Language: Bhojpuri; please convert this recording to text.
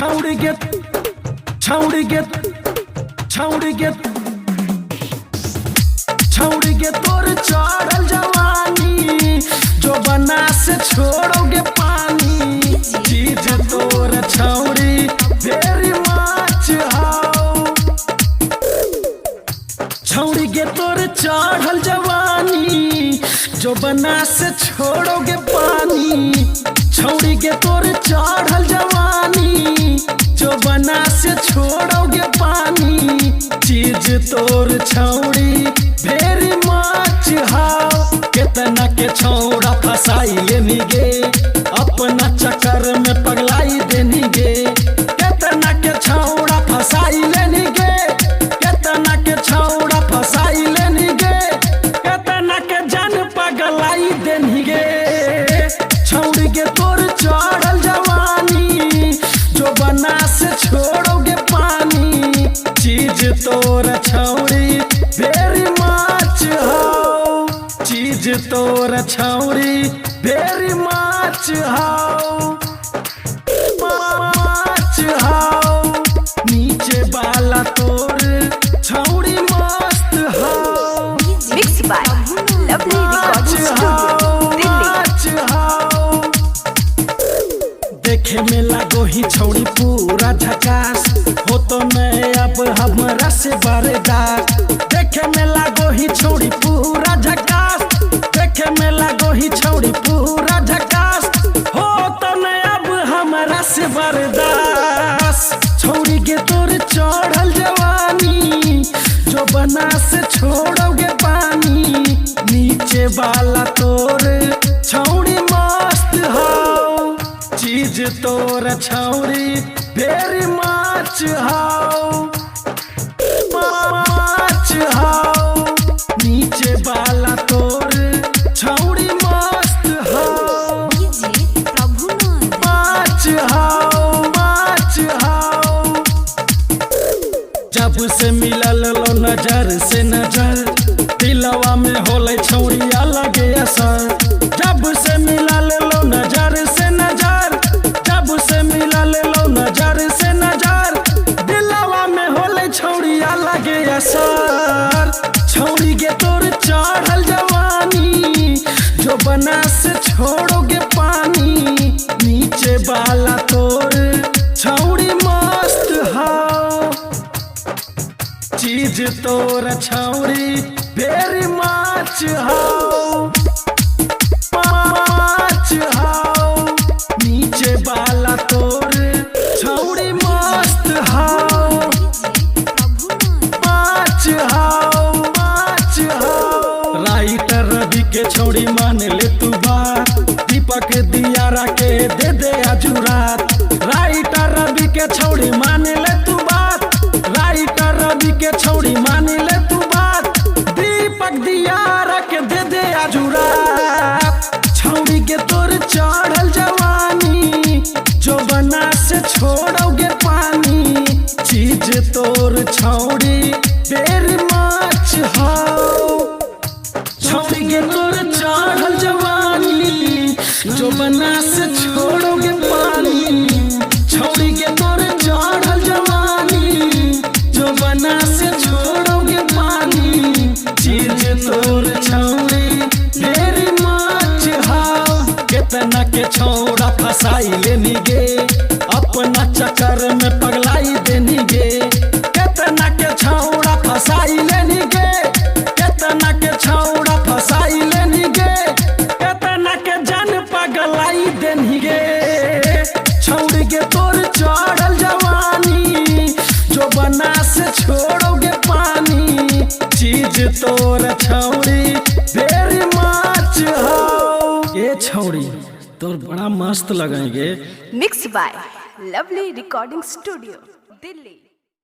छौड़ी के तोर चढ़ल जवानी जो बना से छोड़ोगे पानी। चीज तोर छौड़ी वेरी मच हाउ। छौड़ी के तोर चढ़ल जवानी जो बना से छोड़ोगे पानी। छौड़ी के तोर चढ़ल जवानी जो बना से छोड़ोगे पानी। चीज तोर छौड़ी वेरी मच हाउ। कितना के छौड़ा फसाई लेनी गे अपना चक्कर में पगलाई देनी गे। कितना के छौड़ा फसाई लेनी गे कितना के छौड़ा फसाई लेनी गे। कितना के जन पगलाई देनी गे। छौड़ी के तोर चढ़ल जवानी जो बना से छोड़ोगे पानी। चीज तोर छौड़ी वेरी मच हाउ। चीज तोर छौड़ी वेरी मच हाउ मच हाउ। नीचे वाला तोर छौड़ी मस्त हाउ। Mix by lovely recording studio Delhi. देखे में लागो ही छौड़ी पूरा झकास हो तो मैं अब हमरा से बर्दाश्त। देखे में लागो ही छौड़ी पूरा झकास देखे में लागो ही छौड़ी पूरा झकास हो तो मैं अब हमरा से बर्दाश्त। छौड़ी के तोर चढ़ल जवानी जो बना से छोड़ोगे पानी। नीचे वाला तोर छौड़ी मस्त हाउ। चीज तोर छौड़ी वेरी मच हाउ मच हाउ। नीचे वाला तोर छौड़ी मस्त हाउ मच हाउ मच हाउ। जब से मिलल लो नजर से नजर दिलवा में होले छौड़ी अलग असर। जब से मिलल लो नजर से नजर जब से मिलल लो नजर से नजर दिलवा में होले छौड़ी अलग असर। छौड़ी के तोर चढ़ल जवानी जो बना से छोड़ोगे पानी। नीचे वाला तोर छौड़ी मस्त हाउ। चीज तोर छौड़ी वेरी मच हाउ मच हाउ। नीचे वाला तोर छौड़ी मस्त हाउ मच हाउ मच हाउ। राइटर रवि के छौड़ी मान ले तू बात दीपक दियारा के दे दे अजुरात। राइटर रवि के छौड़ी मान ले तू बात राइटर रवि के छौड़ी मान ले तू बात। दीपक दियारा के दे दे अजुरात। छौड़ी के तोर चढ़ल जवानी जो बना से छोड़ोगे पानी। चीज तोर छौड़ी वेरी मच हाउ। छौड़ी के तोर चढ़ल जवानी जो बना से छोड़ोगे पानी। छौड़ी के तोर चढ़ल जवानी जो बना से छोड़ोगे पानी। चीज तोर छौड़ी वेरी मच हाउ। कितना के छौड़ा फसाई लेनी गे अपना चक्कर में पगलाई देनी गे। कितना के छौड़ा फसाई लेनी गे कितना के छौड़ा फसाई लेनी गे। कितना के जन पगलाई देनी गे। छौड़ी के तोर चढ़ल जवानी जो बना से छोड़ोगे पानी। चीज तोर छौड़ी वेरी मच हाउ। ये छौड़ी तोर बड़ा मस्त लगेंगे। Mix by lovely recording studio Delhi.